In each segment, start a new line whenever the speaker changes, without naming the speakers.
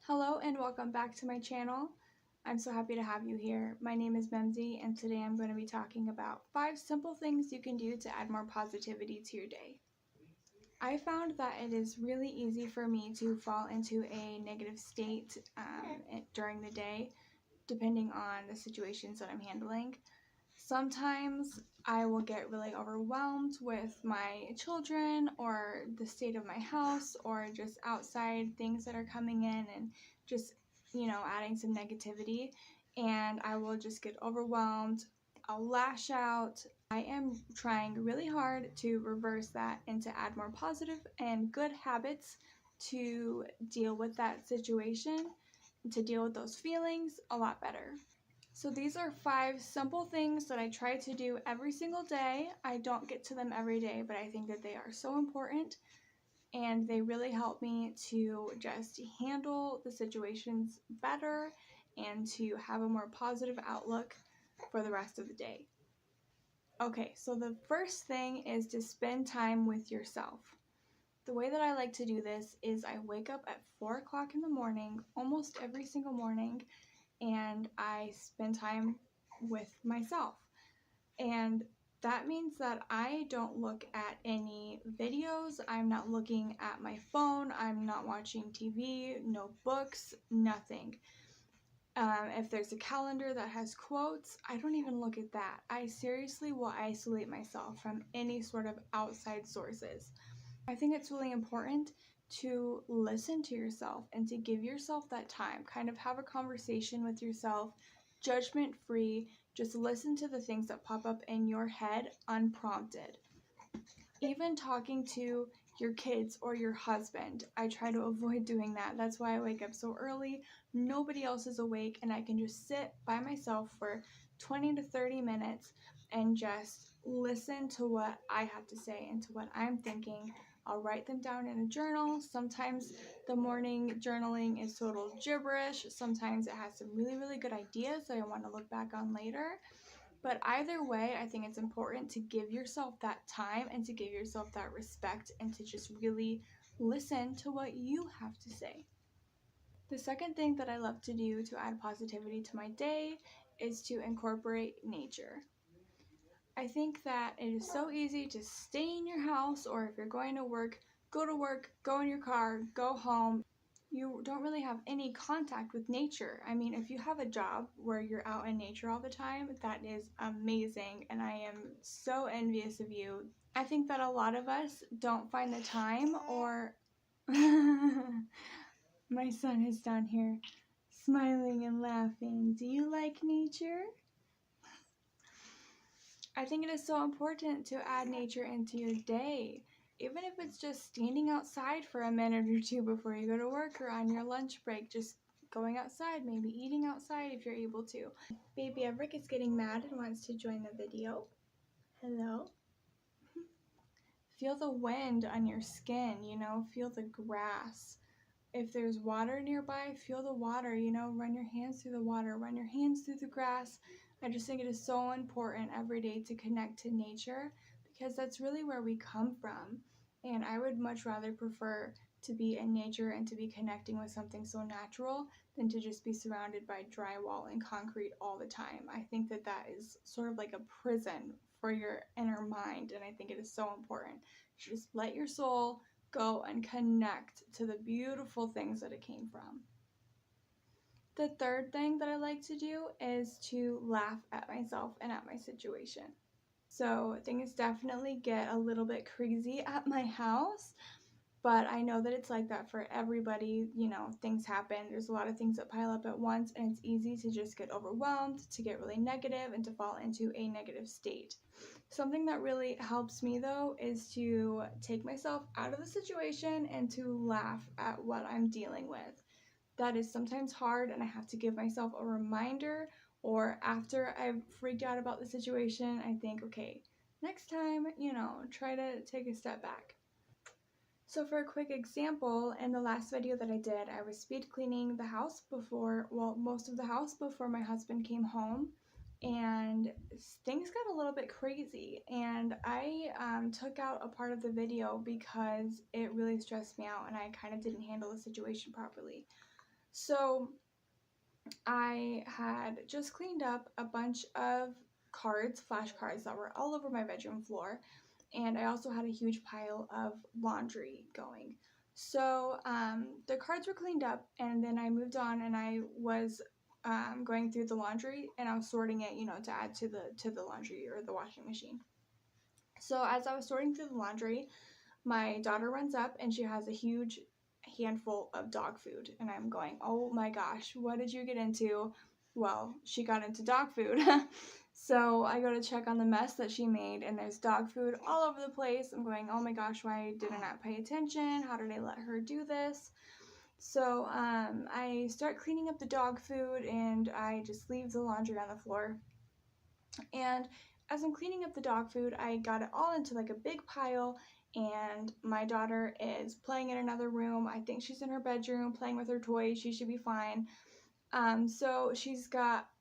Hello and welcome back to my channel. I'm so happy to have you here. My name is Mimzie and today I'm going to be talking about 5 simple things you can do to add more positivity to your day. I found that it is really easy for me to fall into a negative state during the day, depending on the situations that I'm handling. Sometimes I will get really overwhelmed with my children or the state of my house or just outside things that are coming in and just, adding some negativity, and I will just get overwhelmed. I'll lash out. I am trying really hard to reverse that and to add more positive and good habits to deal with that situation, to deal with those feelings a lot better. So these are 5 simple things that I try to do every single day. I don't get to them every day, but I think that they are so important and they really help me to just handle the situations better and to have a more positive outlook for the rest of the day. Okay, so the first thing is to spend time with yourself. The way that I like to do this is I wake up at 4 o'clock in the morning almost every single morning, and I spend time with myself. And that means that I don't look at any videos, I'm not looking at my phone, I'm not watching TV, no books, nothing. If there's a calendar that has quotes, I don't even look at that. I seriously will isolate myself from any sort of outside sources. I think it's really important to listen to yourself and to give yourself that time, kind of have a conversation with yourself, judgment free, just listen to the things that pop up in your head unprompted. Even talking to your kids or your husband, I try to avoid doing that. That's why I wake up so early. Nobody else is awake and I can just sit by myself for 20 to 30 minutes and just listen to what I have to say and to what I'm thinking. I'll write them down in a journal. Sometimes the morning journaling is total gibberish. Sometimes it has some really, really good ideas that I want to look back on later. But either way, I think it's important to give yourself that time and to give yourself that respect and to just really listen to what you have to say. The second thing that I love to do to add positivity to my day is to incorporate nature. I think that it is so easy to stay in your house, or if you're going to work, go in your car, go home. You don't really have any contact with nature. I mean, if you have a job where you're out in nature all the time, that is amazing, and I am so envious of you. I think that a lot of us don't find the time, or my son is down here smiling and laughing. Do you like nature? I think it is so important to add nature into your day, even if it's just standing outside for a minute or two before you go to work or on your lunch break, just going outside, maybe eating outside if you're able to. Baby Everett is getting mad and wants to join the video. Hello? Feel the wind on your skin, feel the grass. If there's water nearby, feel the water, run your hands through the water, run your hands through the grass. I just think it is so important every day to connect to nature because that's really where we come from. And I would much rather prefer to be in nature and to be connecting with something so natural than to just be surrounded by drywall and concrete all the time. I think that that is sort of like a prison for your inner mind, and I think it is so important to just let your soul go and connect to the beautiful things that it came from. The third thing that I like to do is to laugh at myself and at my situation. So things definitely get a little bit crazy at my house, but I know that it's like that for everybody. Things happen. There's a lot of things that pile up at once, and it's easy to just get overwhelmed, to get really negative, and to fall into a negative state. Something that really helps me, though, is to take myself out of the situation and to laugh at what I'm dealing with. That is sometimes hard, and I have to give myself a reminder, or after I've freaked out about the situation, I think, okay, next time, try to take a step back. So for a quick example, in the last video that I did, I was speed cleaning the house most of the house before my husband came home, and things got a little bit crazy, and I took out a part of the video because it really stressed me out and I kind of didn't handle the situation properly. So I had just cleaned up a bunch of cards, flashcards that were all over my bedroom floor, and I also had a huge pile of laundry going. So the cards were cleaned up, and then I moved on, and I was going through the laundry, and I was sorting it, to add to the laundry or the washing machine. So as I was sorting through the laundry, my daughter runs up and she has a huge handful of dog food, and I'm going, oh my gosh, what did you get into? Well, she got into dog food. So I go to check on the mess that she made, and there's dog food all over the place. I'm going, oh my gosh, why didn't I pay attention? How did I let her do this? So I start cleaning up the dog food, and I just leave the laundry on the floor. And as I'm cleaning up the dog food, I got it all into like a big pile, and my daughter is playing in another room. I think she's in her bedroom playing with her toys. She should be fine. So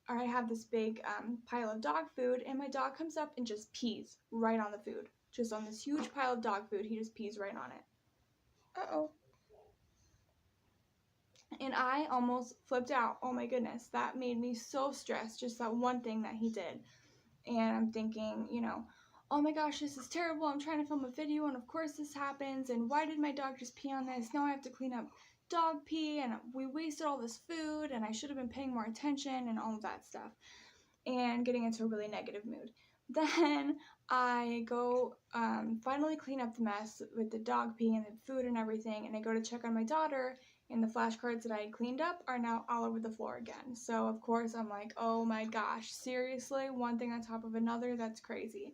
I have this big pile of dog food, and my dog comes up and just pees right on the food. Just on this huge pile of dog food, he just pees right on it. Uh-oh. And I almost flipped out. Oh my goodness, that made me so stressed, just that one thing that he did. And I'm thinking, oh my gosh, this is terrible. I'm trying to film a video, and of course this happens, and why did my dog just pee on this? Now I have to clean up dog pee, and we wasted all this food, and I should have been paying more attention, and all of that stuff, and getting into a really negative mood. Then I go finally clean up the mess with the dog pee and the food and everything, and I go to check on my daughter, and the flashcards that I cleaned up are now all over the floor again. So of course I'm like, oh my gosh, seriously, one thing on top of another, that's crazy.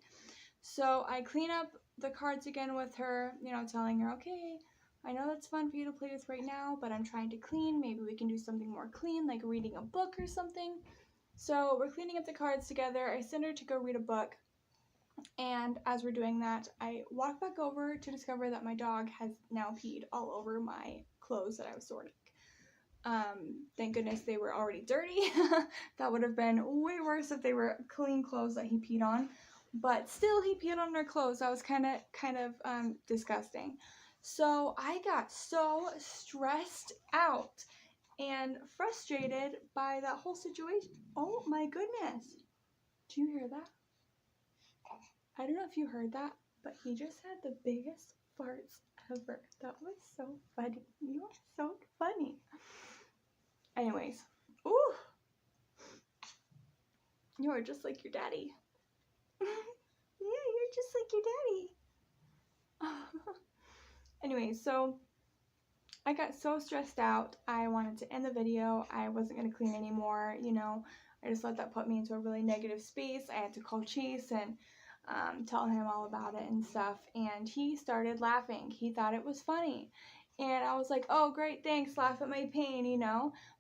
So I clean up the cards again with her, telling her, okay, I know that's fun for you to play with right now, but I'm trying to clean. Maybe we can do something more clean, like reading a book or something. So we're cleaning up the cards together. I send her to go read a book. And as we're doing that, I walk back over to discover that my dog has now peed all over my clothes that I was sorting. Thank goodness they were already dirty. That would have been way worse if they were clean clothes that he peed on. But still, he peed on our clothes. That was kind of disgusting. So I got so stressed out and frustrated by that whole situation. Oh my goodness. Do you hear that? I don't know if you heard that, but he just had the biggest farts ever. That was so funny. You are so funny. Anyways. Ooh. You are just like your daddy. Yeah, you're just like your daddy. Anyways, so I got so stressed out. I wanted to end the video. I wasn't going to clean anymore, I just let that put me into a really negative space. I had to call Chase and tell him all about it and stuff, and he started laughing. He thought it was funny, and I was like, oh great, thanks, laugh at my pain,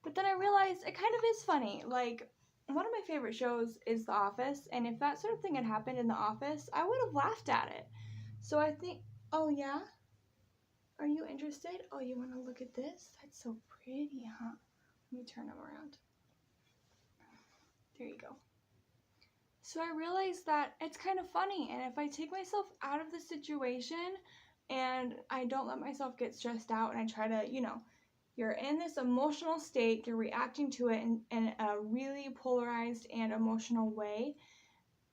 but then I realized it kind of is funny. Like, one of my favorite shows is The Office, and if that sort of thing had happened in The Office, I would have laughed at it. So I think, oh yeah? Are you interested? Oh, you want to look at this? That's so pretty, huh? Let me turn them around. There you go. So I realized that it's kind of funny, and if I take myself out of the situation and I don't let myself get stressed out, and I try to, you're in this emotional state, you're reacting to it in a really polarized and emotional way,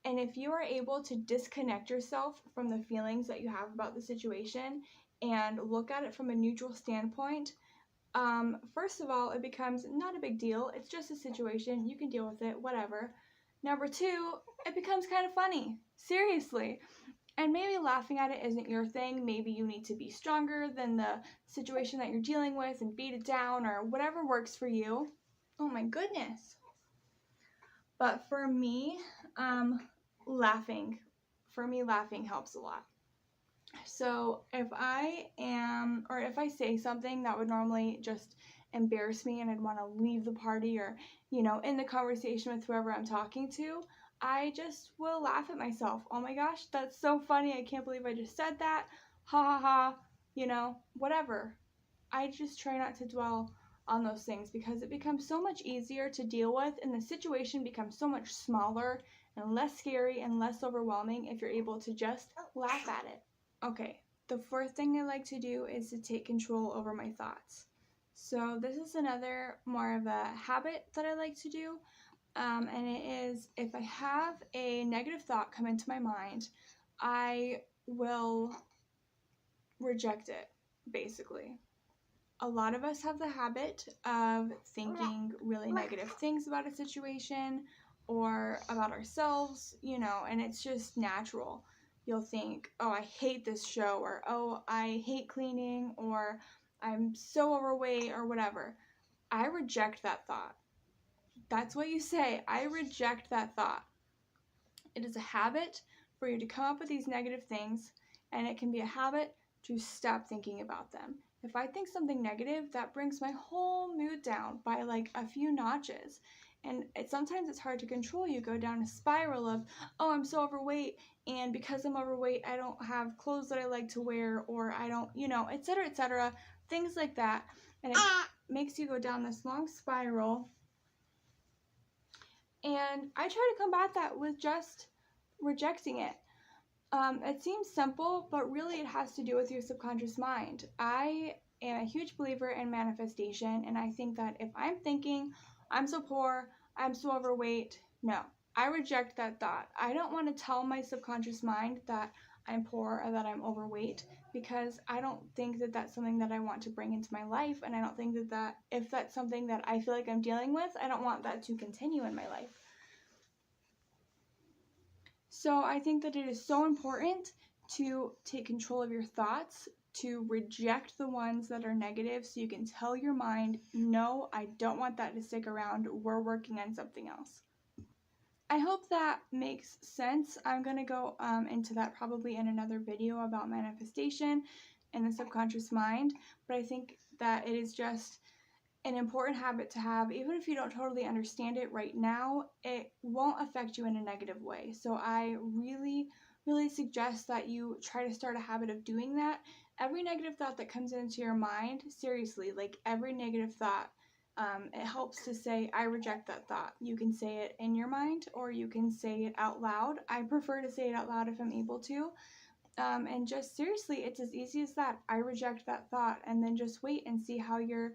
and if you are able to disconnect yourself from the feelings that you have about the situation and look at it from a neutral standpoint, first of all, it becomes not a big deal. It's just a situation. You can deal with it, whatever. Number two, it becomes kind of funny. Seriously. And maybe laughing at it isn't your thing. Maybe you need to be stronger than the situation that you're dealing with and beat it down, or whatever works for you. Oh my goodness. But for me, laughing helps a lot. So if I say something that would normally just embarrass me and I'd want to leave the party, or, in the conversation with whoever I'm talking to, I just will laugh at myself. Oh my gosh, that's so funny. I can't believe I just said that. Ha ha ha, whatever. I just try not to dwell on those things, because it becomes so much easier to deal with, and the situation becomes so much smaller and less scary and less overwhelming if you're able to just laugh at it. Okay, the fourth thing I like to do is to take control over my thoughts. So this is another more of a habit that I like to do. And it is, if I have a negative thought come into my mind, I will reject it, basically. A lot of us have the habit of thinking really negative things about a situation or about ourselves, and it's just natural. You'll think, oh, I hate this show, or oh, I hate cleaning, or I'm so overweight, or whatever. I reject that thought. That's what you say. I reject that thought. It is a habit for you to come up with these negative things, and it can be a habit to stop thinking about them. If I think something negative, that brings my whole mood down by like a few notches. And sometimes it's hard to control. You go down a spiral of, oh, I'm so overweight, and because I'm overweight, I don't have clothes that I like to wear, or I don't, etc., things like that. And it makes you go down this long spiral. And I try to combat that with just rejecting it. It seems simple, but really it has to do with your subconscious mind. I am a huge believer in manifestation, and I think that if I'm thinking, I'm so poor, I'm so overweight, no, I reject that thought. I don't want to tell my subconscious mind that I'm poor or that I'm overweight, because I don't think that that's something that I want to bring into my life, and I don't think that if that's something that I feel like I'm dealing with, I don't want that to continue in my life. So I think that it is so important to take control of your thoughts, to reject the ones that are negative, so you can tell your mind, no, I don't want that to stick around. We're working on something else. I hope that makes sense. I'm going to go into that probably in another video about manifestation and the subconscious mind, but I think that it is just an important habit to have. Even if you don't totally understand it right now, it won't affect you in a negative way. So I really, really suggest that you try to start a habit of doing that. Every negative thought that comes into your mind, seriously, like every negative thought, it helps to say, I reject that thought. You can say it in your mind, or you can say it out loud. I prefer to say it out loud if I'm able to. And just seriously, it's as easy as that. I reject that thought, and then just wait and see how your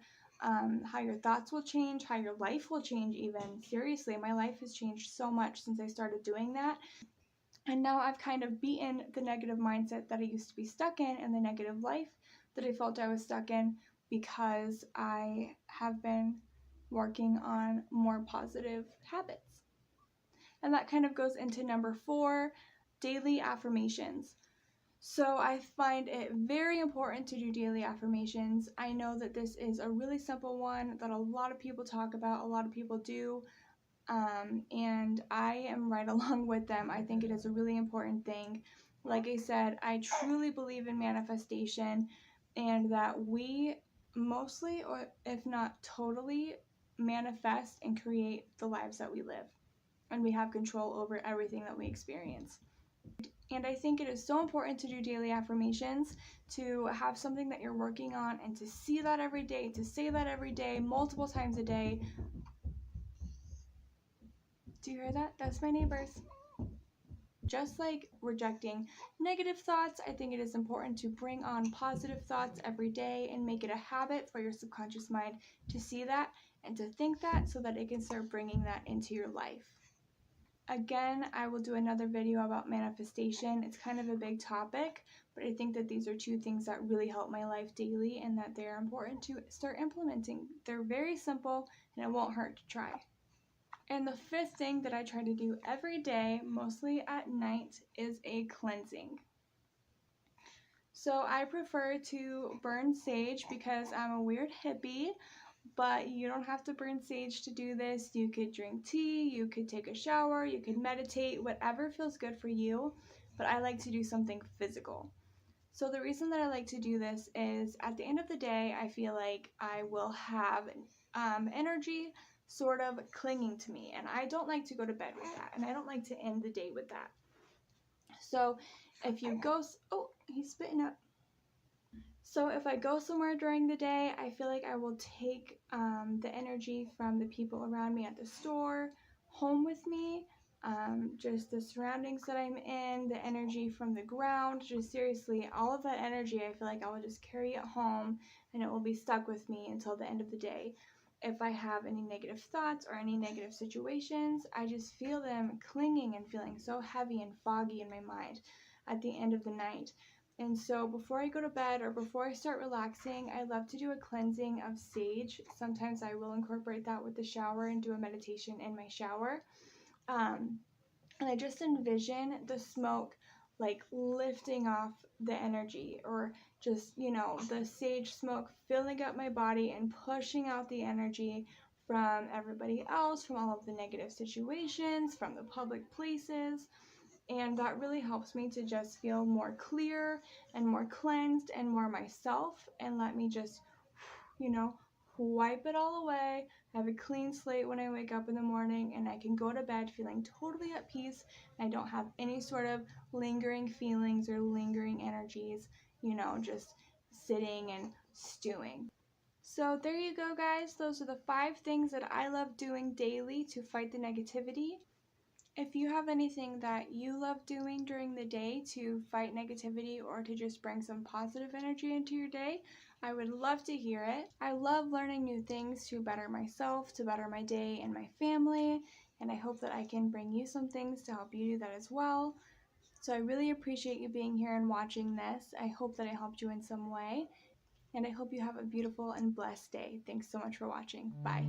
thoughts will change, how your life will change even. Seriously, my life has changed so much since I started doing that. And now I've kind of beaten the negative mindset that I used to be stuck in, and the negative life that I felt I was stuck in, because I have been working on more positive habits. And that kind of goes into number 4, daily affirmations. So I find it very important to do daily affirmations. I know that this is a really simple one that a lot of people talk about, a lot of people do, and I am right along with them. I think it is a really important thing. Like I said, I truly believe in manifestation, and that we mostly, or if not totally, manifest and create the lives that we live, and we have control over everything that we experience. And I think it is so important to do daily affirmations, to have something that you're working on, and to see that every day, to say that every day, multiple times a day. Do you hear that? That's my neighbors. Just like rejecting negative thoughts, I think it is important to bring on positive thoughts every day and make it a habit for your subconscious mind to see that and to think that, so that it can start bringing that into your life. Again, I will do another video about manifestation. It's kind of a big topic, but I think that these are 2 things that really help my life daily, and that they're important to start implementing. They're very simple, and it won't hurt to try. And the 5th thing that I try to do every day, mostly at night, is a cleansing. So I prefer to burn sage because I'm a weird hippie. But you don't have to burn sage to do this. You could drink tea, you could take a shower, you could meditate, whatever feels good for you. But I like to do something physical. So the reason that I like to do this is, at the end of the day, I feel like I will have energy sort of clinging to me. And I don't like to go to bed with that. And I don't like to end the day with that. So if you go... Oh, he's spitting up. So if I go somewhere during the day, I feel like I will take the energy from the people around me at the store home with me. just the surroundings that I'm in, the energy from the ground, just seriously, all of that energy, I feel like I will just carry it home and it will be stuck with me until the end of the day. If I have any negative thoughts or any negative situations, I just feel them clinging and feeling so heavy and foggy in my mind at the end of the night. And so before I go to bed or before I start relaxing, I love to do a cleansing of sage. Sometimes I will incorporate that with the shower and do a meditation in my shower. And I just envision the smoke like lifting off the energy, or just, the sage smoke filling up my body and pushing out the energy from everybody else, from all of the negative situations, from the public places. And that really helps me to just feel more clear and more cleansed and more myself, and let me just, you know, wipe it all away, have a clean slate when I wake up in the morning, and I can go to bed feeling totally at peace. I don't have any sort of lingering feelings or lingering energies, just sitting and stewing. So there you go, guys. Those are the 5 things that I love doing daily to fight the negativity. If you have anything that you love doing during the day to fight negativity or to just bring some positive energy into your day, I would love to hear it. I love learning new things to better myself, to better my day and my family, and I hope that I can bring you some things to help you do that as well. So I really appreciate you being here and watching this. I hope that it helped you in some way, and I hope you have a beautiful and blessed day. Thanks so much for watching. Bye.